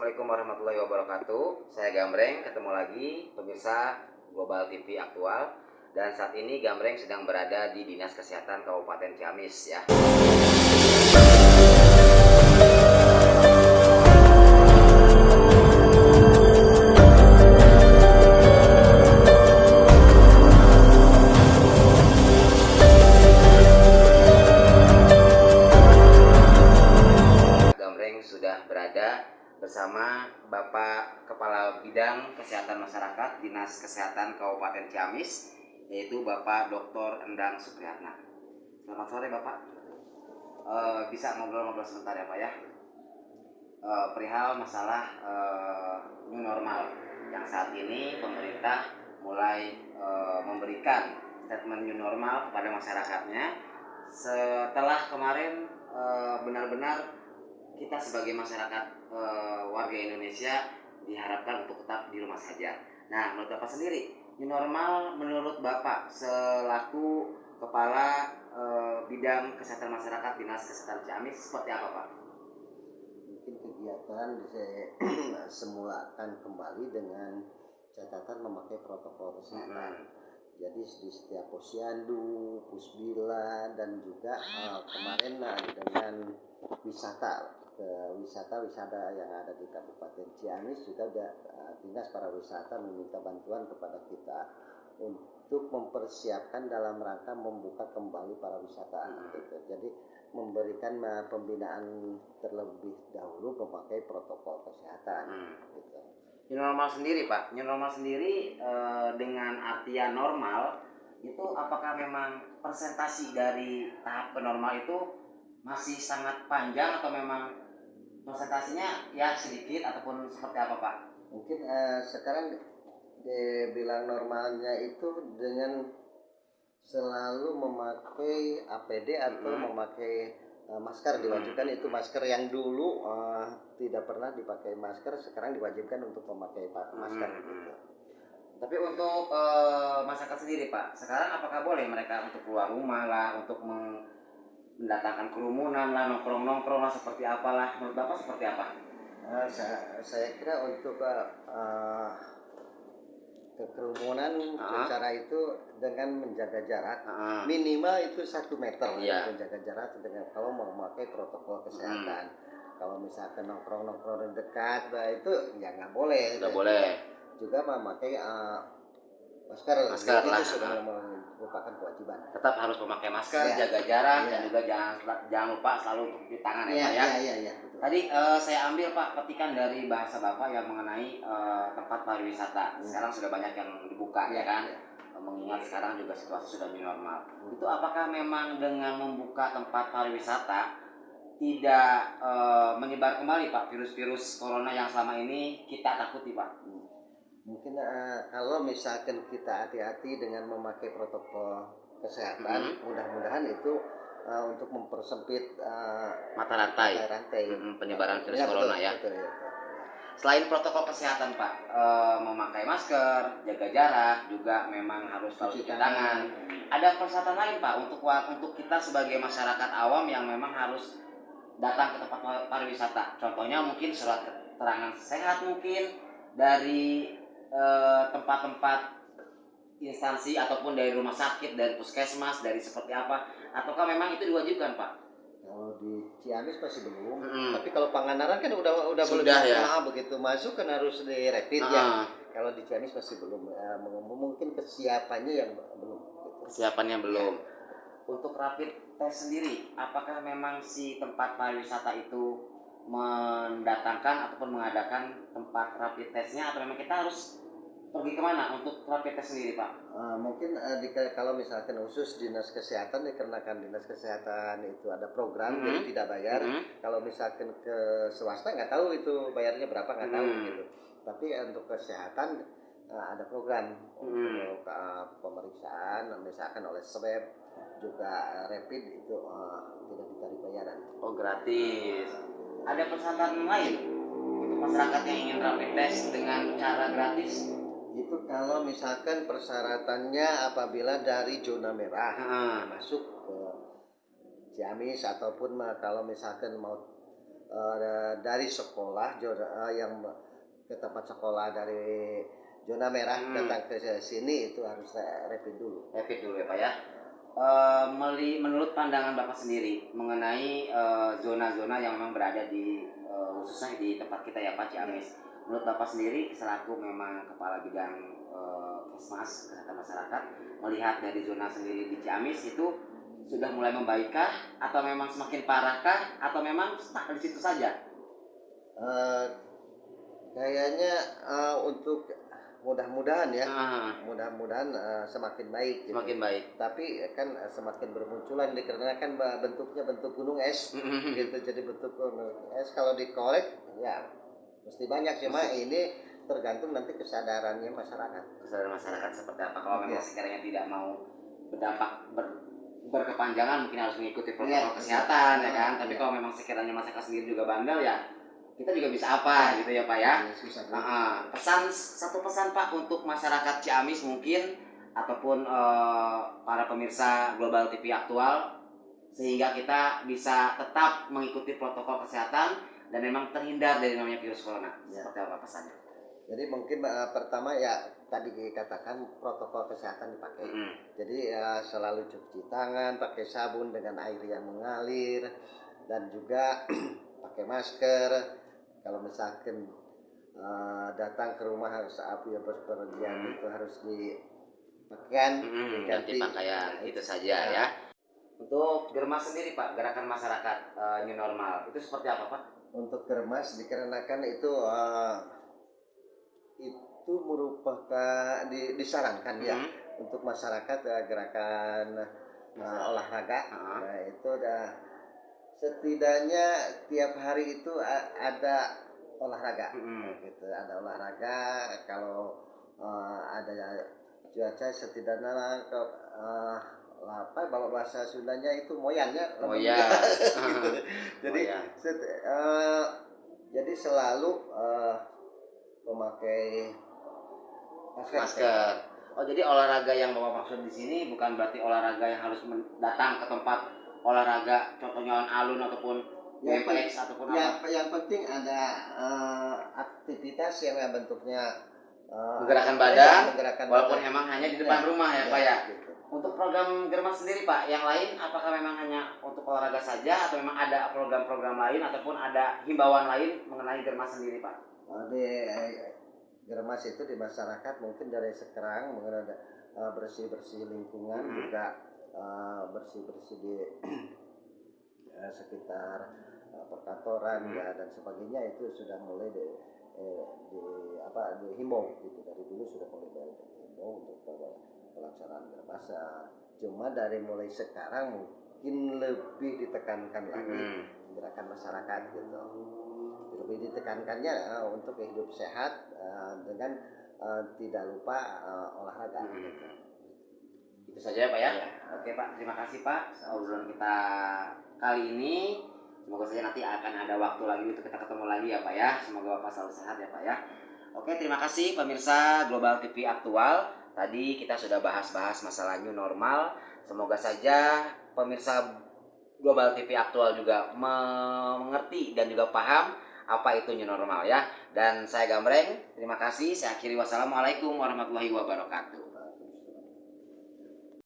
Assalamualaikum warahmatullahi wabarakatuh. Saya Gambreng, ketemu lagi pemirsa Global TV Aktual. Dan saat ini Gambreng sedang berada di Dinas Kesehatan Kabupaten Ciamis ya. Sudah berada bersama Bapak Kepala Bidang Kesehatan Masyarakat Dinas Kesehatan Kabupaten Ciamis, yaitu Bapak Dr. Endang Supriyatna. Selamat sore Bapak. Bisa ngobrol-ngobrol sebentar ya Pak ya. Perihal masalah new normal yang saat ini pemerintah mulai memberikan statement new normal kepada masyarakatnya setelah kemarin benar-benar kita sebagai masyarakat warga Indonesia diharapkan untuk tetap di rumah saja. Nah, menurut Bapak sendiri, new normal menurut Bapak selaku Kepala Bidang Kesehatan Masyarakat Dinas Kesehatan Ciamis seperti apa Pak? Mungkin kegiatan semula akan kembali dengan catatan memakai protokol kesehatan. Jadi di setiap posyandu, pusbila, dan juga kemarin dengan wisata yang ada di Kabupaten Ciamis juga Dinas Pariwisata meminta bantuan kepada kita untuk mempersiapkan dalam rangka membuka kembali pariwisata gitu. Jadi memberikan pembinaan terlebih dahulu memakai protokol kesehatan gitu. New normal sendiri Pak, new normal sendiri dengan artian normal itu apakah memang presentasi dari tahap ke normal itu masih sangat panjang atau memang presentasinya ya sedikit ataupun seperti apa Pak? Mungkin sekarang dibilang normalnya itu dengan selalu memakai APD atau memakai masker diwajibkan. Itu masker yang dulu tidak pernah dipakai masker sekarang diwajibkan untuk memakai masker gitu. Tapi untuk masyarakat sendiri Pak, sekarang apakah boleh mereka untuk keluar rumah lah, untuk mendatangkan kerumunan lah, nongkrong lah, seperti apalah, menurut Bapak seperti apa? Saya kira untuk kerumunan secara itu dengan menjaga jarak minimal itu 1 meter menjaga jarak dengan kalau memakai protokol kesehatan. Kalau misalkan nongkrong dekat, itu ya nggak boleh. Nggak boleh. Juga memakai masker lah, itu sudah merupakan kewajiban. Tetap harus memakai masker, jaga jarak, dan juga jangan lupa selalu cuci tangan ya Pak ya. Iya. Tadi saya ambil Pak petikan dari bahasa Bapak yang mengenai tempat pariwisata. Sekarang sudah banyak yang dibuka ya kan. Mengingat sekarang juga situasi sudah new normal. Itu apakah memang dengan membuka tempat pariwisata tidak menyebar kembali Pak virus-virus corona yang selama ini kita takuti Pak? Mungkin kalau misalkan kita hati-hati dengan memakai protokol kesehatan, mudah-mudahan itu untuk mempersempit mata rantai penyebaran virus corona ya. Betul. Selain protokol kesehatan Pak, memakai masker, jaga jarak, juga memang harus selalu cuci tangan. Ada persyaratan lain Pak untuk kita sebagai masyarakat awam yang memang harus datang ke tempat pariwisata. Contohnya mungkin surat keterangan sehat mungkin dari tempat-tempat instansi ataupun dari rumah sakit, dari puskesmas, dari seperti apa, ataukah memang itu diwajibkan Pak? Kalau di Ciamis masih belum, tapi kalau Pangandaran kan udah sudah ya. Begitu masuk kan harus di rapid ya. Kalau di Ciamis masih belum, mungkin kesiapannya yang belum. Kesiapannya belum. Untuk rapid test sendiri, apakah memang si tempat pariwisata itu mendatangkan ataupun mengadakan tempat rapid testnya, atau memang kita harus pergi kemana untuk rapid test sendiri Pak? Mungkin kalau misalkan khusus dinas kesehatan, dikarenakan dinas kesehatan itu ada program jadi tidak bayar. Kalau misalkan ke swasta nggak tahu itu bayarnya berapa, nggak tahu gitu. Tapi untuk kesehatan ada program untuk pemeriksaan misalkan oleh swab juga rapid itu tidak ditarik bayaran. Oh, gratis. Ada persyaratan lain untuk masyarakat yang ingin rapid test dengan cara gratis? Itu kalau misalkan persyaratannya apabila dari zona merah masuk ke Ciamis, ataupun kalau misalkan mau dari sekolah yang ke tempat sekolah dari zona merah datang ke sini itu harus rapid dulu. Rapid dulu ya Pak ya. Menurut pandangan Bapak sendiri mengenai zona-zona yang memang berada di khususnya di tempat kita ya Pak, Ciamis. Menurut Bapak sendiri selaku memang kepala bidang Kesmas kesehatan masyarakat, melihat dari zona sendiri di Ciamis itu sudah mulai membaikkah atau memang semakin parahkah atau memang stuck di situ saja? Kayaknya untuk mudah-mudahan ya, mudah-mudahan semakin baik. Semakin baik. Tapi kan semakin bermunculan dikarenakan bentuknya bentuk gunung es, gitu. Jadi bentuk gunung es kalau dikorek ya mesti banyak, cuma ini tergantung nanti kesadarannya masyarakat. Kesadaran masyarakat seperti apa? Kalau memang sekiranya tidak mau berdampak berkepanjangan, mungkin harus mengikuti protokol kesehatan ya kan. Tapi kalau memang sekiranya masyarakat sendiri juga bandel ya, kita juga bisa apa gitu ya Pak ya. Satu pesan Pak untuk masyarakat Ciamis mungkin ataupun para pemirsa Global TV Aktual, sehingga kita bisa tetap mengikuti protokol kesehatan dan memang terhindar dari namanya virus corona. Seperti apa pesannya? Jadi mungkin pertama ya tadi dikatakan protokol kesehatan dipakai. Jadi selalu cuci tangan, pakai sabun dengan air yang mengalir, dan juga pakai masker. Kalau misalkan datang ke rumah harus bepergian itu harus dipakaian, ganti pakaian, itu saja ya. Untuk Germas sendiri Pak, gerakan masyarakat new normal itu seperti apa Pak? Untuk Germas dikarenakan itu merupakan disarankan ya untuk masyarakat gerakan olahraga. Nah, itu udah setidaknya tiap hari itu ada olahraga, gitu. Ada olahraga. Kalau ada cuaca setidaknya kalau bahasa Sundanya itu moyannya. Gitu. Jadi jadi selalu memakai masker. Oh, jadi olahraga yang Bapak maksud di sini bukan berarti olahraga yang harus datang ke tempat olahraga, contohnya alun ataupun BMX ataupun apa. Yang penting ada aktivitas yang bentuknya menggerakkan badan, walaupun badan. memang hanya di depan rumah ya Pak ya. Gitu. Untuk program Germas sendiri Pak, yang lain apakah memang hanya untuk olahraga saja atau memang ada program-program lain ataupun ada himbauan lain mengenai Germas sendiri Pak? Di Germas itu di masyarakat mungkin dari sekarang mengenai bersih-bersih lingkungan, juga bersih-bersih di sekitar perkantoran ya dan sebagainya, itu sudah mulai dihimbau gitu. Dari dulu sudah mulai dihimbau untuk pelaksanaan Germas. Cuma dari mulai sekarang mungkin lebih ditekankan lagi gerakan masyarakat gitu. Lebih ditekankannya untuk hidup sehat dengan tidak lupa olahraga. Itu saja Pak ya. Oke Pak, terima kasih Pak obrolan kita kali ini. Semoga saja nanti akan ada waktu lagi untuk kita ketemu lagi ya Pak ya. Semoga Bapak selalu sehat ya Pak ya. Oke, terima kasih pemirsa Global TV Aktual. Tadi kita sudah bahas-bahas masalah new normal. Semoga saja pemirsa Global TV Aktual juga mengerti dan juga paham apa itu new normal ya. Dan saya Gamreng, terima kasih. Saya akhiri, wassalamualaikum warahmatullahi wabarakatuh.